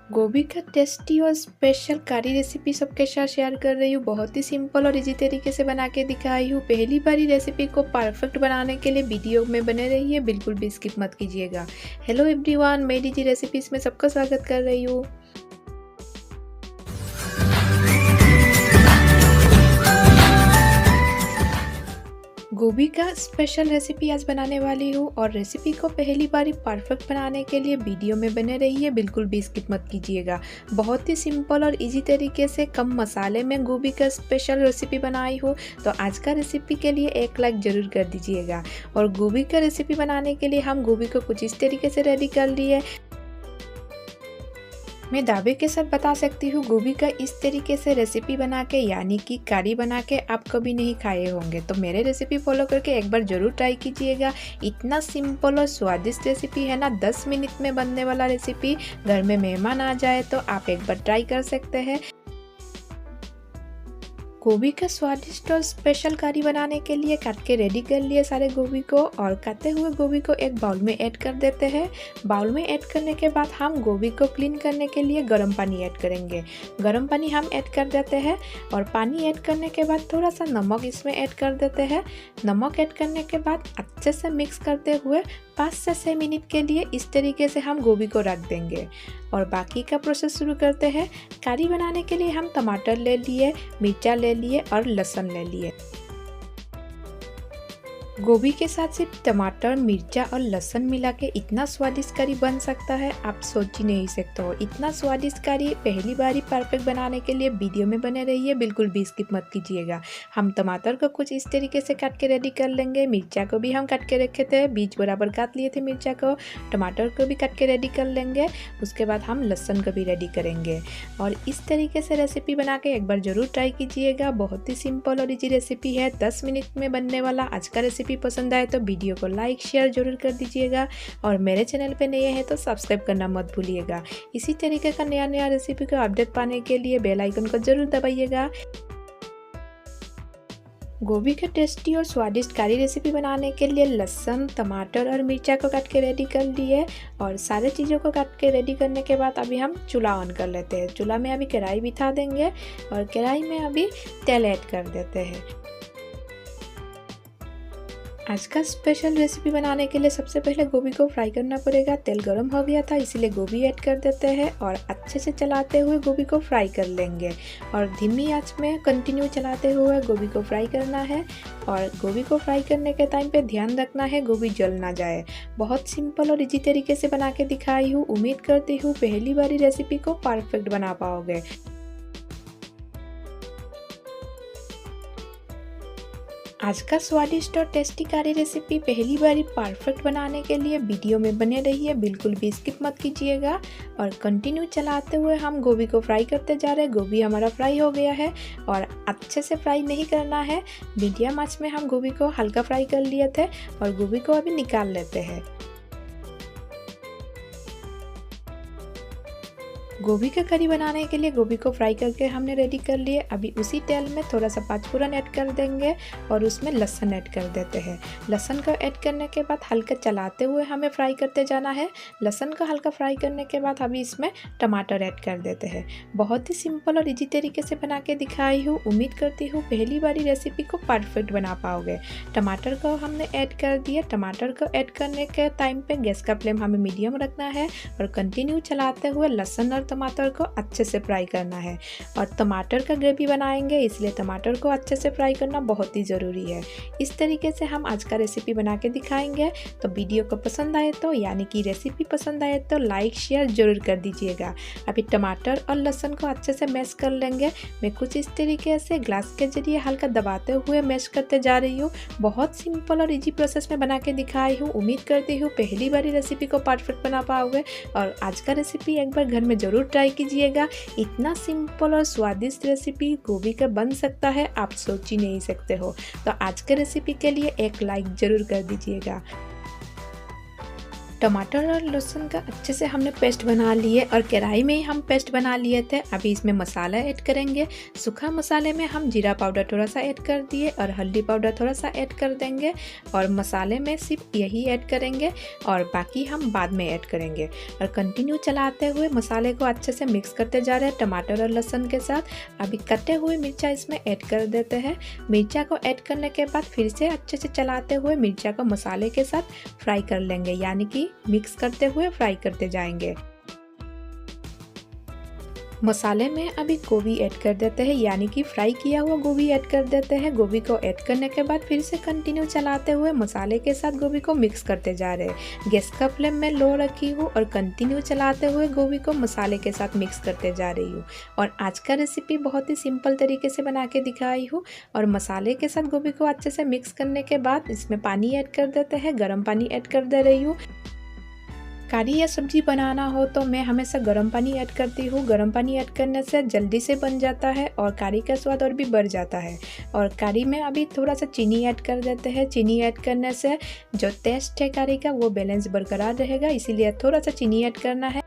गोभी का टेस्टी और स्पेशल करी रेसिपी सबके साथ शेयर कर रही हूँ। बहुत ही सिंपल और इजी तरीके से बना के दिखाई हूँ। पहली बारी रेसिपी को परफेक्ट बनाने के लिए वीडियो में बने रहिए, बिल्कुल भी स्किप मत कीजिएगा। हेलो एवरीवन, मैं डीजी रेसिपीज में सबका स्वागत कर रही हूँ। गोभी का स्पेशल रेसिपी आज बनाने वाली हूँ और रेसिपी को पहली बारी परफेक्ट बनाने के लिए वीडियो में बने रहिए, बिल्कुल भी स्किप मत कीजिएगा। बहुत ही सिंपल और इजी तरीके से कम मसाले में गोभी का स्पेशल रेसिपी बनाई हूँ, तो आज का रेसिपी के लिए एक लाइक ज़रूर कर दीजिएगा। और गोभी का रेसिपी बनाने के लिए हम गोभी को कुछ इस तरीके से रेडी कर लिए। मैं दावे के साथ बता सकती हूँ, गोभी का इस तरीके से रेसिपी बना के यानी कि करी बना के आप कभी नहीं खाए होंगे, तो मेरे रेसिपी फॉलो करके एक बार ज़रूर ट्राई कीजिएगा। इतना सिंपल और स्वादिष्ट रेसिपी है ना, 10 मिनट में बनने वाला रेसिपी। घर में मेहमान आ जाए तो आप एक बार ट्राई कर सकते हैं। गोभी का स्वादिष्ट और स्पेशल करी बनाने के लिए काट के रेडी कर लिए सारे गोभी को, और काटे हुए गोभी को एक बाउल में ऐड कर देते हैं। बाउल में ऐड करने के बाद हम गोभी को क्लीन करने के लिए गर्म पानी ऐड करेंगे। गर्म पानी हम ऐड कर देते हैं और पानी ऐड करने के बाद थोड़ा सा नमक इसमें ऐड कर देते हैं। नमक ऐड करने के बाद अच्छे से मिक्स करते हुए 5 से 6 मिनट के लिए इस तरीके से हम गोभी को रख देंगे और बाकी का प्रोसेस शुरू करते हैं। करी बनाने के लिए हम टमाटर ले लिए, मिर्चा ले लिए और लहसुन ले लिए। गोभी के साथ सिर्फ टमाटर, मिर्चा और लहसुन मिला के इतना स्वादिष्ट करी बन सकता है, आप सोच ही नहीं सकते हो। इतना स्वादिष्ट करी पहली बार ही परफेक्ट बनाने के लिए वीडियो में बने रहिए, बिल्कुल भी स्किप मत कीजिएगा। हम टमाटर को कुछ इस तरीके से काट के रेडी कर लेंगे। मिर्चा को भी हम काट के रखे थे, बीच बराबर काट लिए थे मिर्चा को। टमाटर को भी काट के रेडी कर लेंगे। उसके बाद हम लहसुन को भी रेडी करेंगे और इस तरीके से रेसिपी बना के एक बार ज़रूर ट्राई कीजिएगा। बहुत ही सिंपल और इजी रेसिपी है, 10 मिनट में बनने वाला। आज का रेसिपी पसंद आए तो वीडियो को लाइक शेयर जरूर कर दीजिएगा और मेरे चैनल पे नए हैं तो सब्सक्राइब करना मत भूलिएगा। इसी तरीके का नया रेसिपी को अपडेट पाने के लिए बेल आइकन को जरूर दबाइएगा। गोभी का टेस्टी और स्वादिष्ट करी रेसिपी बनाने के लिए लहसुन, टमाटर और मिर्चा को काट के रेडी कर लिए और सारे चीज़ों को काट के रेडी करने के बाद अभी हम चूल्हा ऑन कर लेते हैं। चूल्हा में अभी कढ़ाई बिठा देंगे और कढ़ाई में अभी तेल ऐड कर देते हैं। आज का स्पेशल रेसिपी बनाने के लिए सबसे पहले गोभी को फ्राई करना पड़ेगा। तेल गर्म हो गया था, इसीलिए गोभी ऐड कर देते हैं और अच्छे से चलाते हुए गोभी को फ्राई कर लेंगे और धीमी आंच में कंटिन्यू चलाते हुए गोभी को फ्राई करना है। और गोभी को फ्राई करने के टाइम पे ध्यान रखना है गोभी जल ना जाए। बहुत सिंपल और इजी तरीके से बना के दिखाई हूँ। उम्मीद करती हूँ पहली बारी रेसिपी को परफेक्ट बना पाओगे। आज का स्वादिष्ट और टेस्टी करी रेसिपी पहली बारी परफेक्ट बनाने के लिए वीडियो में बने रहिए, बिल्कुल भी स्किप मत कीजिएगा और कंटिन्यू चलाते हुए हम गोभी को फ्राई करते जा रहे हैं। गोभी हमारा फ्राई हो गया है और अच्छे से फ्राई नहीं करना है, मीडियम आंच में हम गोभी को हल्का फ्राई कर लिए थे और गोभी को अभी निकाल लेते हैं। गोभी का करी बनाने के लिए गोभी को फ्राई करके हमने रेडी कर लिए। अभी उसी तेल में थोड़ा सा पाँचफोरन ऐड कर देंगे और उसमें लहसुन ऐड कर देते हैं। लहसुन को ऐड करने के बाद हल्का चलाते हुए हमें फ्राई करते जाना है। लहसुन को हल्का फ्राई करने के बाद अभी इसमें टमाटर ऐड कर देते हैं। बहुत ही सिंपल और इजी तरीके से बना के दिखाई हूँ। उम्मीद करती हूँ पहली बारी रेसिपी को परफेक्ट बना पाओगे। टमाटर को हमने ऐड कर दिया। टमाटर को ऐड करने के टाइम पे गैस का फ्लेम हमें मीडियम रखना है और कंटिन्यू चलाते हुए लहसुन और टमाटर को अच्छे से फ्राई करना है। और टमाटर का ग्रेवी बनाएंगे, इसलिए टमाटर को अच्छे से फ्राई करना बहुत ही ज़रूरी है। इस तरीके से हम आज का रेसिपी बना के दिखाएंगे। तो वीडियो को पसंद आए तो यानी कि रेसिपी पसंद आए तो लाइक शेयर जरूर कर दीजिएगा। अभी टमाटर और लहसुन को अच्छे से मैश कर लेंगे। मैं कुछ इस तरीके से ग्लास के जरिए हल्का दबाते हुए मैश करते जा रही हूँ। बहुत सिंपल और इजी प्रोसेस में बना के दिखाई हूँ। उम्मीद करती हूँ पहली बारी रेसिपी को परफेक्ट बना पाओगे और आज का रेसिपी एक बार घर में ज़रूर ट्राई कीजिएगा। इतना सिंपल और स्वादिष्ट रेसिपी गोभी का बन सकता है, आप सोच ही नहीं सकते हो। तो आज के रेसिपी के लिए एक लाइक जरूर कर दीजिएगा। टमाटर और लहसुन का अच्छे से हमने पेस्ट बना लिए और कढ़ाई में ही हम पेस्ट बना लिए थे। अभी इसमें मसाला ऐड करेंगे। सूखा मसाले में हम जीरा पाउडर थोड़ा सा ऐड कर दिए और हल्दी पाउडर थोड़ा सा ऐड कर देंगे और मसाले में सिर्फ यही ऐड करेंगे और बाकी हम बाद में ऐड करेंगे। और कंटिन्यू चलाते हुए मसाले को अच्छे से मिक्स करते जा रहे हैं टमाटर और लहसुन के साथ। अभी कटे हुए मिर्चा इसमें ऐड कर देते हैं। मिर्चा को ऐड करने के बाद फिर से अच्छे से चलाते हुए मिर्चा को मसाले के साथ फ्राई कर लेंगे, यानी कि मिक्स करते हुए फ्राई करते जाएंगे। मसाले में अभी गोभी ऐड कर देते हैं, यानी कि फ्राई किया हुआ गोभी ऐड कर देते हैं। गोभी को ऐड करने के बाद फिर से कंटिन्यू चलाते हुए मसाले के साथ गोभी को मिक्स करते जा रहे हैं। गैस का फ्लेम में लो रखी हूँ और कंटिन्यू चलाते हुए गोभी को मसाले के साथ मिक्स करते जा रही हूँ। और आज का रेसिपी बहुत ही सिंपल तरीके से बना के दिखाई हूँ। और मसाले के साथ गोभी को अच्छे से मिक्स करने के बाद इसमें पानी ऐड कर देते हैं। गर्म पानी ऐड कर दे रही हूँ। करी या सब्जी बनाना हो तो मैं हमेशा गर्म पानी ऐड करती हूँ। गर्म पानी ऐड करने से जल्दी से बन जाता है और करी का स्वाद और भी बढ़ जाता है। और करी में अभी थोड़ा सा चीनी ऐड कर देते हैं। चीनी ऐड करने से जो टेस्ट है करी का वो बैलेंस बरकरार रहेगा, इसीलिए थोड़ा सा चीनी ऐड करना है।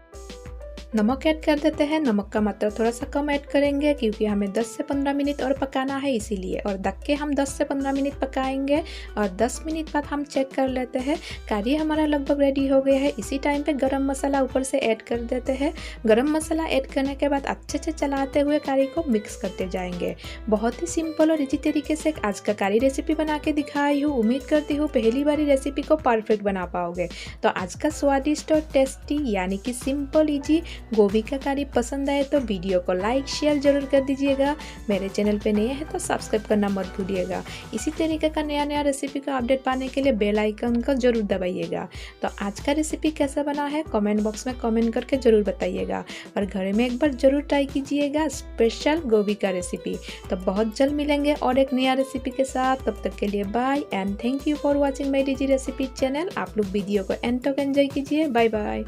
नमक ऐड कर देते हैं। नमक का मात्रा थोड़ा सा कम ऐड करेंगे क्योंकि हमें 10 से 15 मिनट और पकाना है, इसीलिए। और ढक के हम 10 से 15 मिनट पकाएंगे और 10 मिनट बाद हम चेक कर लेते हैं। करी हमारा लगभग रेडी हो गया है। इसी टाइम पे गरम मसाला ऊपर से ऐड कर देते हैं। गरम मसाला ऐड करने के बाद अच्छे से चलाते हुए करी को मिक्स करते जाएंगे। बहुत ही सिंपल और इजी तरीके से आज का करी रेसिपी बना के दिखाई हूँ। उम्मीद करती हूँ पहली बार रेसिपी को परफेक्ट बना पाओगे। तो आज का स्वादिष्ट और टेस्टी यानी कि सिंपल इजी गोभी का करी पसंद आए तो वीडियो को लाइक शेयर जरूर कर दीजिएगा। मेरे चैनल पे नए हैं तो सब्सक्राइब करना मत भूलिएगा। इसी तरीके का नया नया रेसिपी का अपडेट पाने के लिए बेल आइकन को जरूर दबाइएगा। तो आज का रेसिपी कैसा बना है कमेंट बॉक्स में कमेंट करके जरूर बताइएगा और घर में एक बार जरूर ट्राई कीजिएगा स्पेशल गोभी का रेसिपी। तो बहुत जल्द मिलेंगे और एक नया रेसिपी के साथ। तब तक के लिए bye and thank you for watching my digi recipe channel. आप लोग वीडियो को एंड तक एंजॉय कीजिए। Bye bye.